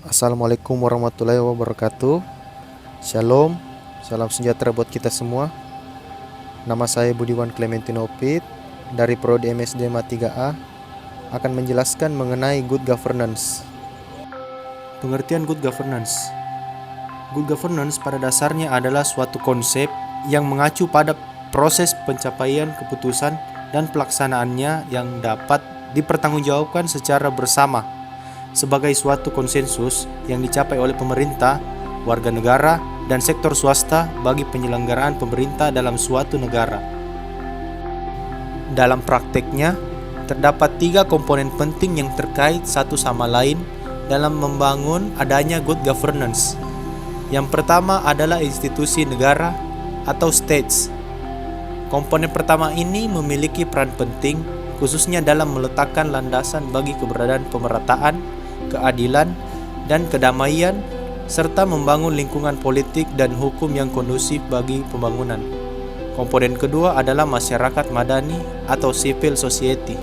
Assalamualaikum warahmatullahi wabarakatuh. Shalom, salam sejahtera buat kita semua. Nama saya Budiwan Clementino Opit dari Prodi MSD MA 3A akan menjelaskan mengenai good governance. Pengertian good governance. Good governance pada dasarnya adalah suatu konsep yang mengacu pada proses pencapaian keputusan dan pelaksanaannya yang dapat dipertanggungjawabkan secara bersama sebagai suatu konsensus yang dicapai oleh pemerintah, warga negara, dan sektor swasta bagi penyelenggaraan pemerintah dalam suatu negara. Dalam prakteknya, terdapat 3 komponen penting yang terkait satu sama lain dalam membangun adanya good governance. Yang pertama adalah institusi negara atau states. Komponen pertama ini memiliki peran penting khususnya dalam meletakkan landasan bagi keberadaan pemerataan, keadilan, dan kedamaian, serta membangun lingkungan politik dan hukum yang kondusif bagi pembangunan. Komponen kedua adalah masyarakat madani atau civil society.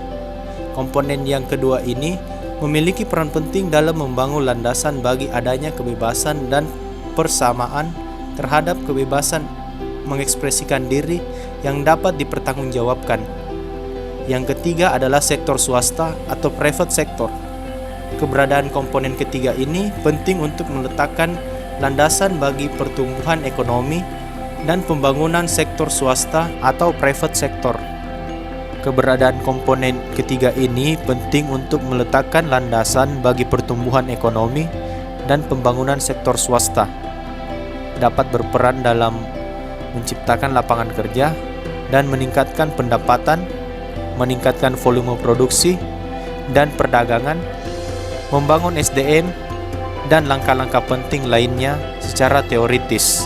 Komponen yang kedua ini memiliki peran penting dalam membangun landasan bagi adanya kebebasan dan persamaan terhadap kebebasan mengekspresikan diri yang dapat dipertanggungjawabkan. Yang ketiga adalah sektor swasta atau private sector. Keberadaan komponen ketiga ini penting untuk meletakkan landasan bagi pertumbuhan ekonomi dan pembangunan sektor swasta atau private sector. Keberadaan komponen ketiga ini penting untuk meletakkan landasan bagi pertumbuhan ekonomi dan pembangunan sektor swasta. Dapat berperan dalam menciptakan lapangan kerja dan meningkatkan pendapatan, meningkatkan volume produksi dan perdagangan, membangun SDM, dan langkah-langkah penting lainnya secara teoritis.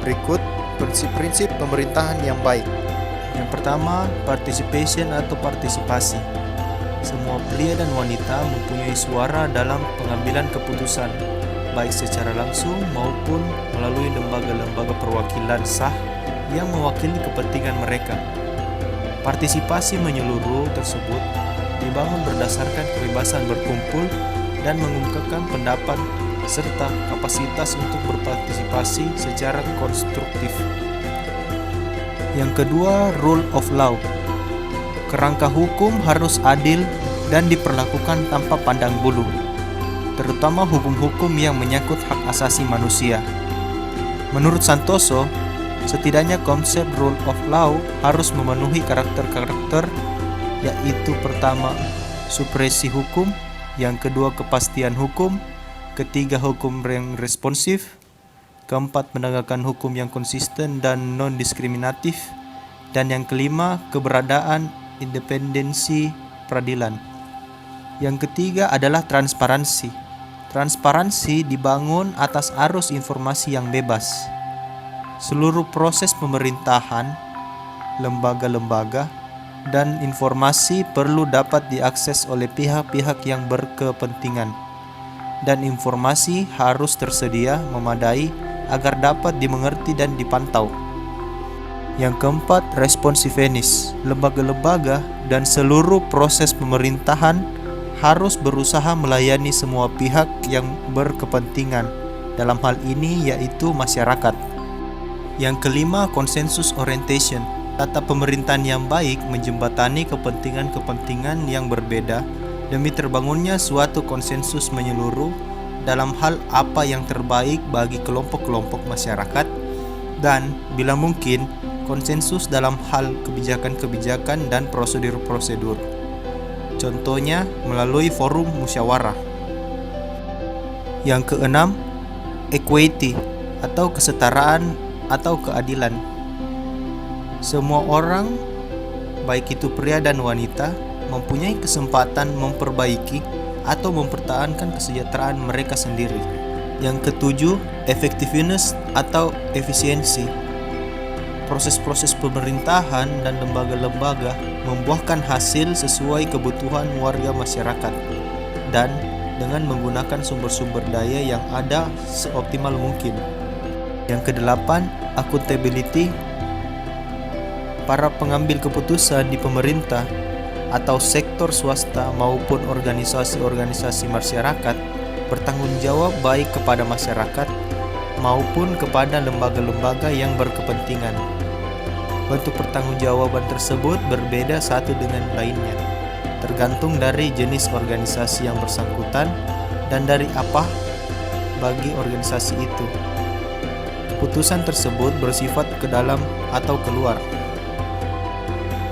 Berikut prinsip-prinsip pemerintahan yang baik. Yang pertama, participation atau partisipasi. Semua pria dan wanita mempunyai suara dalam pengambilan keputusan, baik secara langsung maupun melalui lembaga-lembaga perwakilan sah yang mewakili kepentingan mereka. Partisipasi menyeluruh tersebut dibangun berdasarkan kebebasan berkumpul dan mengungkapkan pendapat serta kapasitas untuk berpartisipasi secara konstruktif. Yang kedua, rule of law. Kerangka hukum harus adil dan diperlakukan tanpa pandang bulu, terutama hukum-hukum yang menyangkut hak asasi manusia. Menurut Santoso, setidaknya konsep rule of law harus memenuhi karakter-karakter, yaitu pertama, supresi hukum, yang kedua, kepastian hukum, ketiga, hukum yang responsif, keempat, penegakan hukum yang konsisten dan non-diskriminatif, dan yang kelima, keberadaan independensi peradilan. Yang ketiga adalah transparansi. Transparansi dibangun atas arus informasi yang bebas. Seluruh proses pemerintahan, lembaga-lembaga, dan informasi perlu dapat diakses oleh pihak-pihak yang berkepentingan, dan informasi harus tersedia memadai agar dapat dimengerti dan dipantau. Yang keempat, responsiveness. Lembaga-lembaga dan seluruh proses pemerintahan harus berusaha melayani semua pihak yang berkepentingan, dalam hal ini yaitu masyarakat. Yang kelima, consensus orientation. Tata pemerintahan yang baik menjembatani kepentingan-kepentingan yang berbeda demi terbangunnya suatu konsensus menyeluruh dalam hal apa yang terbaik bagi kelompok-kelompok masyarakat, dan bila mungkin konsensus dalam hal kebijakan-kebijakan dan prosedur-prosedur. Contohnya melalui forum musyawarah. Yang keenam, equity atau kesetaraan atau keadilan. Semua orang, baik itu pria dan wanita, mempunyai kesempatan memperbaiki atau mempertahankan kesejahteraan mereka sendiri. Yang ketujuh, effectiveness atau efisiensi. Proses-proses pemerintahan dan lembaga-lembaga membuahkan hasil sesuai kebutuhan warga masyarakat dan dengan menggunakan sumber-sumber daya yang ada seoptimal mungkin. Yang kedelapan, accountability. Para pengambil keputusan di pemerintah atau sektor swasta maupun organisasi-organisasi masyarakat bertanggung jawab baik kepada masyarakat maupun kepada lembaga-lembaga yang berkepentingan. Bentuk pertanggungjawaban tersebut berbeda satu dengan lainnya, tergantung dari jenis organisasi yang bersangkutan dan dari apa bagi organisasi itu. Putusan tersebut bersifat ke dalam atau keluar.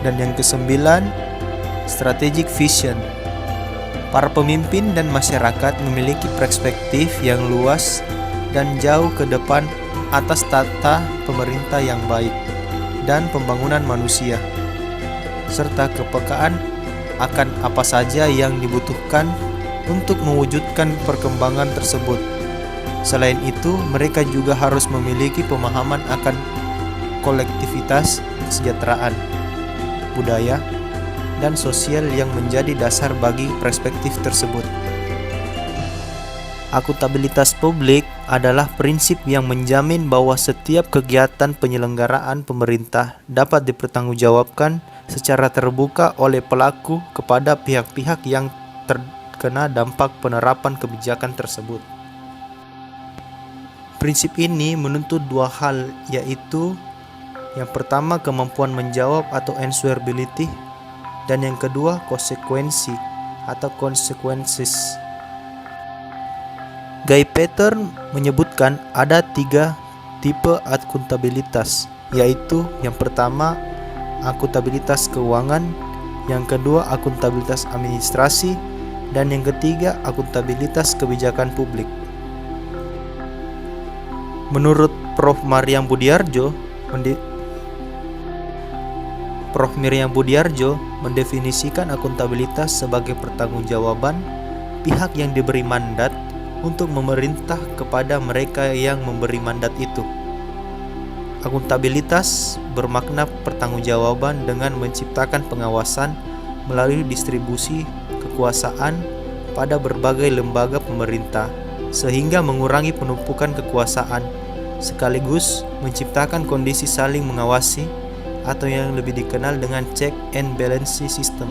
Dan yang kesembilan, strategic vision. Para pemimpin dan masyarakat memiliki perspektif yang luas dan jauh ke depan atas tata pemerintah yang baik dan pembangunan manusia, serta kepekaan akan apa saja yang dibutuhkan untuk mewujudkan perkembangan tersebut. Selain itu, mereka juga harus memiliki pemahaman akan kolektivitas, kesejahteraan, budaya, dan sosial yang menjadi dasar bagi perspektif tersebut. Akuntabilitas publik adalah prinsip yang menjamin bahwa setiap kegiatan penyelenggaraan pemerintah dapat dipertanggungjawabkan secara terbuka oleh pelaku kepada pihak-pihak yang terkena dampak penerapan kebijakan tersebut. Prinsip ini menuntut dua hal, yaitu yang pertama kemampuan menjawab atau answerability, dan yang kedua konsekuensi atau consequences. Guy Pattern menyebutkan ada 3 tipe akuntabilitas, yaitu yang pertama akuntabilitas keuangan, yang kedua akuntabilitas administrasi, dan yang ketiga akuntabilitas kebijakan publik. Menurut Prof. Miriam Budiardjo mendefinisikan akuntabilitas sebagai pertanggungjawaban pihak yang diberi mandat untuk memerintah kepada mereka yang memberi mandat itu. Akuntabilitas bermakna pertanggungjawaban dengan menciptakan pengawasan melalui distribusi kekuasaan pada berbagai lembaga pemerintah, sehingga mengurangi penumpukan kekuasaan, sekaligus menciptakan kondisi saling mengawasi atau yang lebih dikenal dengan check and balance system.